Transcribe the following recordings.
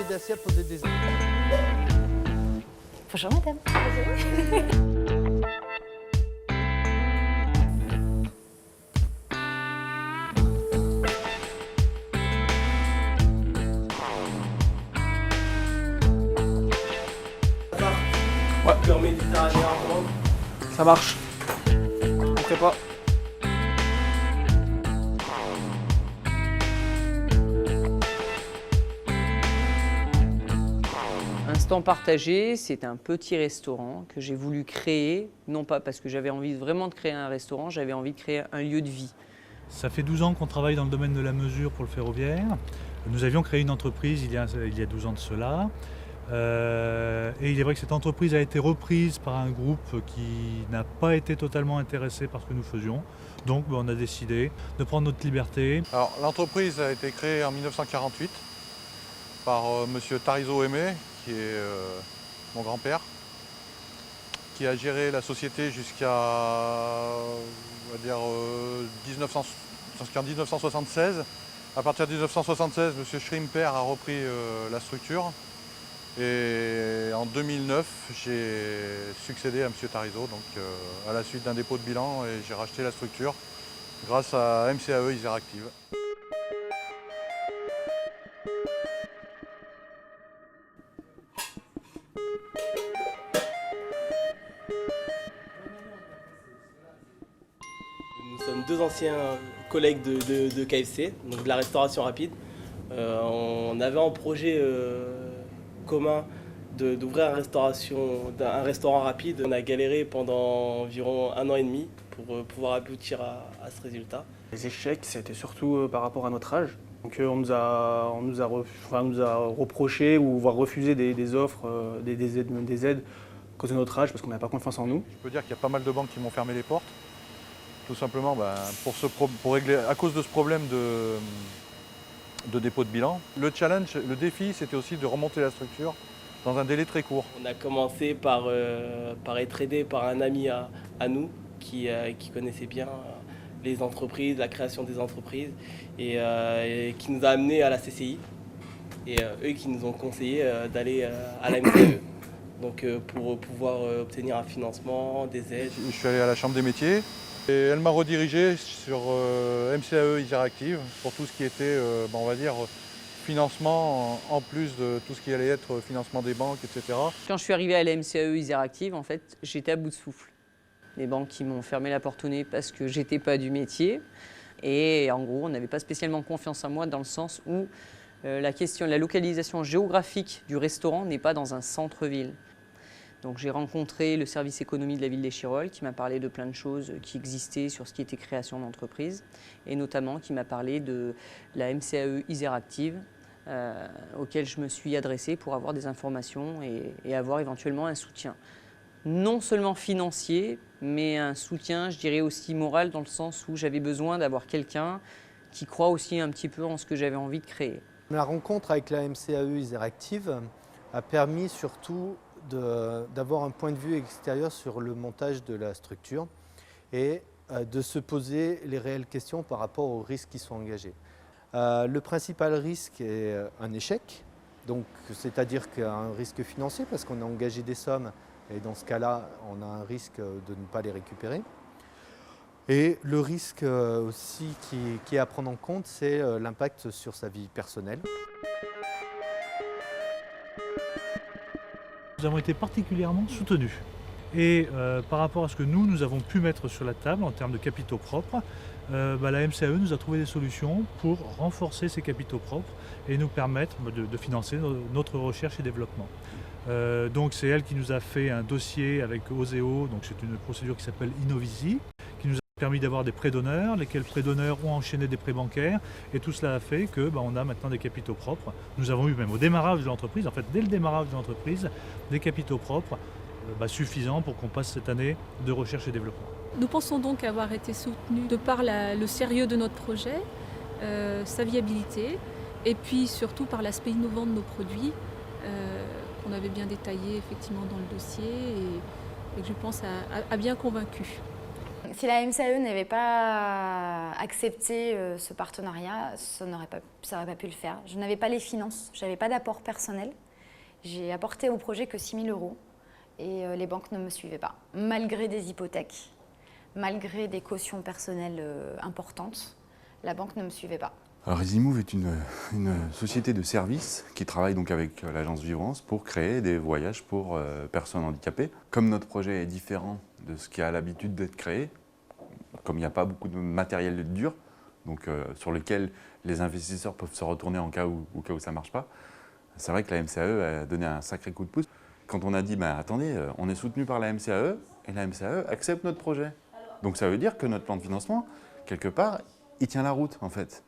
Monsieur Dacia posait des... Bonjour madame. Ouais. Permet d'étaler avant. Ça marche. On prépare. Instant partagé, c'est un petit restaurant que j'ai voulu créer, non pas parce que j'avais envie vraiment de créer un restaurant, j'avais envie de créer un lieu de vie. Ça fait 12 ans qu'on travaille dans le domaine de la mesure pour le ferroviaire. Nous avions créé une entreprise il y a 12 ans de cela. Et il est vrai que cette entreprise a été reprise par un groupe qui n'a pas été totalement intéressé par ce que nous faisions. Donc on a décidé de prendre notre liberté. Alors, l'entreprise a été créée en 1948 par monsieur Tarizo Aimé, qui est mon grand-père, qui a géré la société jusqu'à on va dire, jusqu'en 1976. À partir de 1976, monsieur Schrimper a repris la structure. Et en 2009, j'ai succédé à M. Tarizo, donc à la suite d'un dépôt de bilan, et j'ai racheté la structure grâce à MCAE Isère Active. Nous sommes deux anciens collègues de KFC, donc de la restauration rapide. On avait en projet commun d'ouvrir un restaurant rapide. On a galéré pendant environ 1 an et demi pour pouvoir aboutir à ce résultat. Les échecs, c'était surtout par rapport à notre âge. Donc on nous a reproché ou voire refusé des offres, des aides à cause de notre âge parce qu'on n'avait pas confiance en nous. Je peux dire qu'il y a pas mal de banques qui m'ont fermé les portes, tout simplement pour régler, à cause de ce problème de dépôt de bilan. Le challenge, le défi, c'était aussi de remonter la structure dans un délai très court. On a commencé par être aidé par un ami à nous qui connaissait bien les entreprises, la création des entreprises et qui nous a amenés à la CCI. Et eux qui nous ont conseillé d'aller à la MCE. Donc pour pouvoir obtenir un financement, des aides. Je suis allé à la Chambre des métiers et elle m'a redirigé sur MCAE Isère Active pour tout ce qui était, on va dire, financement en plus de tout ce qui allait être financement des banques, etc. Quand je suis arrivé à la MCAE Isère Active, en fait, j'étais à bout de souffle. Les banques qui m'ont fermé la porte au nez parce que j'étais pas du métier. Et en gros, on n'avait pas spécialement confiance en moi dans le sens où la localisation géographique du restaurant n'est pas dans un centre-ville. Donc j'ai rencontré le service économie de la ville d'Échirolles qui m'a parlé de plein de choses qui existaient sur ce qui était création d'entreprise et notamment qui m'a parlé de la MCAE Isère Active auquel je me suis adressé pour avoir des informations et avoir éventuellement un soutien. Non seulement financier, mais un soutien, je dirais aussi moral dans le sens où j'avais besoin d'avoir quelqu'un qui croit aussi un petit peu en ce que j'avais envie de créer. La rencontre avec la MCAE Isère Active a permis surtout d'avoir un point de vue extérieur sur le montage de la structure et de se poser les réelles questions par rapport aux risques qui sont engagés. Le principal risque est un échec, c'est-à-dire qu'un risque financier parce qu'on a engagé des sommes et dans ce cas-là, on a un risque de ne pas les récupérer. Et le risque aussi qui est à prendre en compte, c'est l'impact sur sa vie personnelle. Nous avons été particulièrement soutenus. Et par rapport à ce que nous avons pu mettre sur la table en termes de capitaux propres, la MCAE nous a trouvé des solutions pour renforcer ces capitaux propres et nous permettre de financer notre recherche et développement. Donc c'est elle qui nous a fait un dossier avec Oseo, donc c'est une procédure qui s'appelle Innovisi, qui nous a permis d'avoir des prêts d'honneur, lesquels prêts d'honneur ont enchaîné des prêts bancaires et tout cela a fait que on a maintenant des capitaux propres. Nous avons eu même au démarrage de l'entreprise, en fait dès le démarrage de l'entreprise, des capitaux propres suffisants pour qu'on passe cette année de recherche et développement. Nous pensons donc avoir été soutenus de par le sérieux de notre projet, sa viabilité et puis surtout par l'aspect innovant de nos produits qu'on avait bien détaillé effectivement dans le dossier et que je pense a bien convaincu. Si la MCAE n'avait pas accepté ce partenariat, ça n'aurait pas pu le faire. Je n'avais pas les finances, je n'avais pas d'apport personnel. J'ai apporté au projet que 6 000 € et les banques ne me suivaient pas. Malgré des hypothèques, malgré des cautions personnelles importantes, la banque ne me suivait pas. Alors EasyMove est une société de services qui travaille donc avec l'agence Vivrance pour créer des voyages pour personnes handicapées. Comme notre projet est différent de ce qui a l'habitude d'être créé, comme il n'y a pas beaucoup de matériel dur, donc sur lequel les investisseurs peuvent se retourner en cas où ça ne marche pas, c'est vrai que la MCAE a donné un sacré coup de pouce. Quand on a dit, attendez, on est soutenu par la MCAE et la MCAE accepte notre projet. Donc ça veut dire que notre plan de financement, quelque part, il tient la route en fait.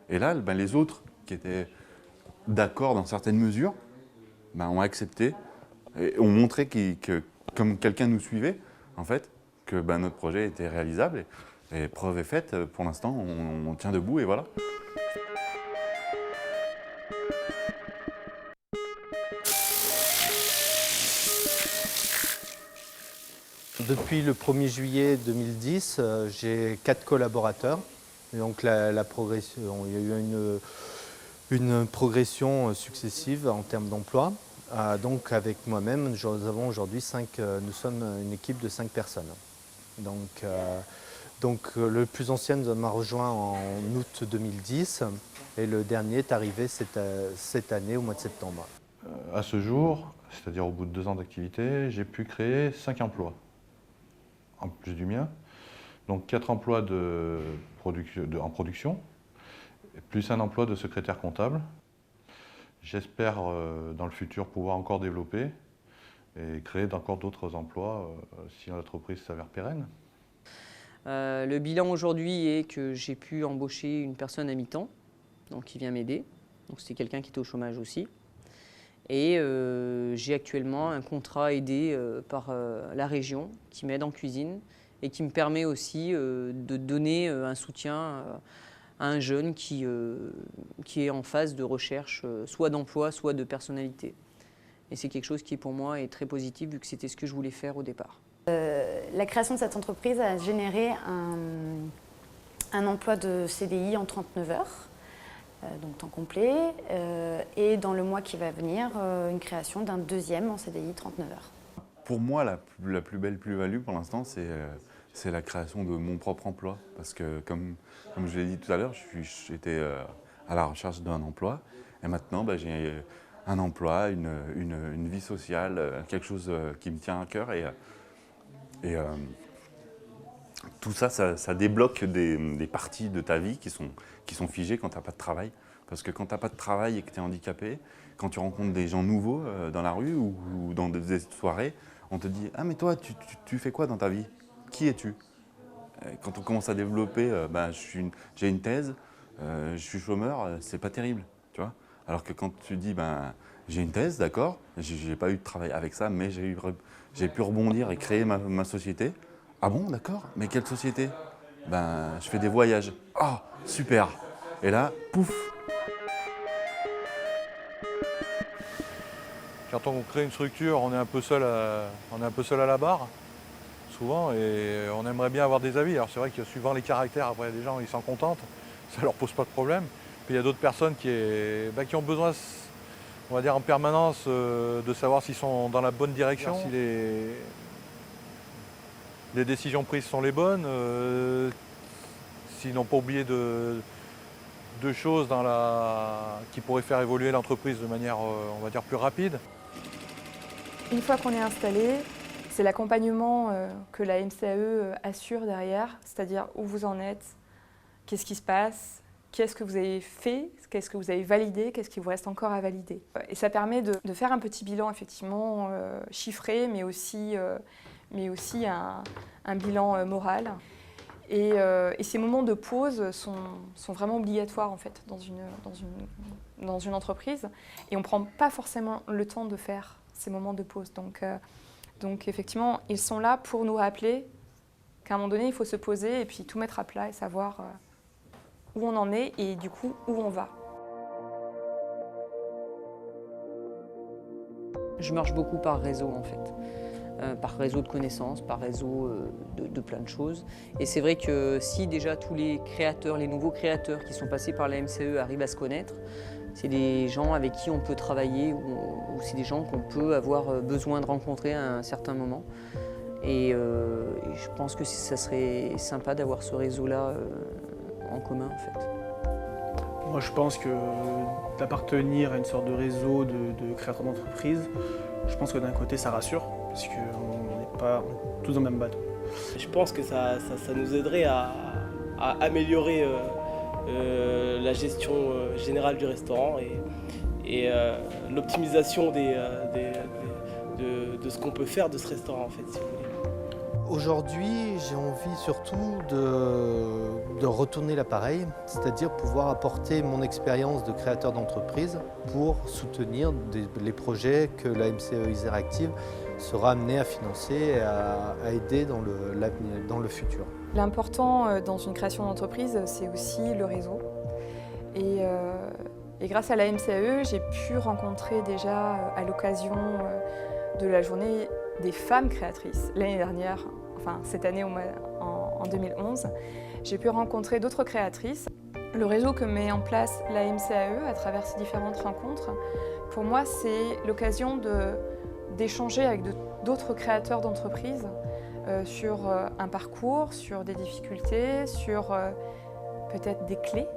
Et là, les autres qui étaient d'accord dans certaines mesures ont accepté et ont montré que comme quelqu'un nous suivait, en fait, que notre projet était réalisable. Et preuve est faite, pour l'instant, on tient debout et voilà. Depuis le 1er juillet 2010, j'ai 4 collaborateurs. Et donc la progression, il y a eu une progression successive en termes d'emploi. Donc avec moi-même, nous avons aujourd'hui nous sommes une équipe de 5 personnes. Donc le plus ancien m'a rejoint en août 2010 et le dernier est arrivé cette année au mois de septembre. À ce jour, c'est-à-dire au bout de 2 ans d'activité, j'ai pu créer 5 emplois, en plus du mien. Donc 4 emplois en production, plus un emploi de secrétaire comptable. J'espère dans le futur pouvoir encore développer et créer encore d'autres emplois si l'entreprise s'avère pérenne. Le bilan aujourd'hui est que j'ai pu embaucher une personne à mi-temps, donc qui vient m'aider. Donc c'était quelqu'un qui était au chômage aussi. Et j'ai actuellement un contrat aidé par la région qui m'aide en cuisine et qui me permet aussi de donner un soutien à un jeune qui est en phase de recherche soit d'emploi, soit de personnalité. Et c'est quelque chose qui pour moi est très positif vu que c'était ce que je voulais faire au départ. La création de cette entreprise a généré un emploi de CDI en 39 heures, donc temps complet, et dans le mois qui va venir, une création d'un deuxième en CDI 39 heures. Pour moi, la plus belle plus-value pour l'instant, c'est la création de mon propre emploi. Parce que comme je l'ai dit tout à l'heure, j'étais à la recherche d'un emploi. Et maintenant, j'ai un emploi, une vie sociale, quelque chose qui me tient à cœur. Et tout ça, ça débloque des parties de ta vie qui sont figées quand tu n'as pas de travail. Parce que quand tu n'as pas de travail et que tu es handicapé, quand tu rencontres des gens nouveaux dans la rue ou dans des soirées, on te dit « Ah mais toi, tu fais quoi dans ta vie? Qui es-tu » Quand on commence à développer, j'ai une thèse, je suis chômeur, c'est pas terrible, tu vois. Alors que quand tu dis j'ai une thèse, d'accord, j'ai pas eu de travail avec ça, mais j'ai pu rebondir et créer ma société. Ah bon, d'accord, mais quelle société? Je fais des voyages. Ah, super. Et là, pouf. Quand on crée une structure, on est un peu seul à la barre, souvent, et on aimerait bien avoir des avis. Alors c'est vrai que suivant les caractères, après des gens ils s'en contentent, ça leur pose pas de problème. Puis il y a d'autres personnes qui ont besoin, on va dire en permanence, de savoir s'ils sont dans la bonne direction, si les décisions prises sont les bonnes, s'ils n'ont pas oublié de choses qui pourraient faire évoluer l'entreprise de manière, on va dire, plus rapide. Une fois qu'on est installé, c'est l'accompagnement que la MCAE assure derrière, c'est-à-dire où vous en êtes, qu'est-ce qui se passe, qu'est-ce que vous avez fait, qu'est-ce que vous avez validé, qu'est-ce qui vous reste encore à valider. Et ça permet de faire un petit bilan effectivement chiffré, mais aussi un bilan moral. Et ces moments de pause sont vraiment obligatoires en fait dans une entreprise. Et on ne prend pas forcément le temps de faire ces moments de pause. Donc effectivement, ils sont là pour nous rappeler qu'à un moment donné, il faut se poser et puis tout mettre à plat et savoir où on en est et du coup où on va. Je marche beaucoup par réseau en fait. par réseau de connaissances, par réseau de plein de choses. Et c'est vrai que si déjà tous les créateurs, les nouveaux créateurs qui sont passés par la MCAE arrivent à se connaître, c'est des gens avec qui on peut travailler ou c'est des gens qu'on peut avoir besoin de rencontrer à un certain moment. Et je pense que ça serait sympa d'avoir ce réseau-là en commun en fait. Moi je pense que d'appartenir à une sorte de réseau de créateurs d'entreprises, je pense que d'un côté ça rassure, parce qu'on n'est pas tous dans le même bateau. Je pense que ça nous aiderait à améliorer la gestion générale du restaurant et l'optimisation de ce qu'on peut faire de ce restaurant en fait, si vous voulez. Aujourd'hui, j'ai envie surtout de retourner l'appareil, c'est-à-dire pouvoir apporter mon expérience de créateur d'entreprise pour soutenir les projets que la MCAE Isère Active sera amenée à financer et à aider dans le futur. L'important dans une création d'entreprise, c'est aussi le réseau. Et grâce à la MCAE, j'ai pu rencontrer déjà à l'occasion de la journée des femmes créatrices. L'année dernière, enfin cette année en 2011, j'ai pu rencontrer d'autres créatrices. Le réseau que met en place la MCAE à travers ces différentes rencontres, pour moi, c'est l'occasion d'échanger avec d'autres créateurs d'entreprises sur un parcours, sur des difficultés, sur peut-être des clés.